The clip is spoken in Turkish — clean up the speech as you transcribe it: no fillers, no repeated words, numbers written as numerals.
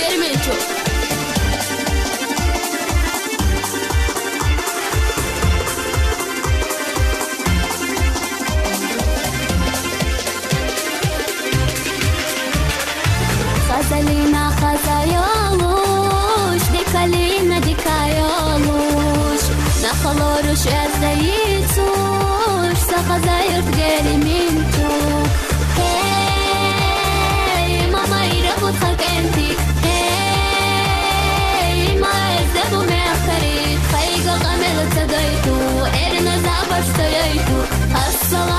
Gerimenço. Хазалина хазаялуш, дикалина дикаялуш, нахалоруш эздаицуш, сахазайр герименчо. Hey, mama irabut khakenti. Hey, ma ezdabu meakharit, khayga qamel tagaytu, erna zabar stayaytu. Assalamu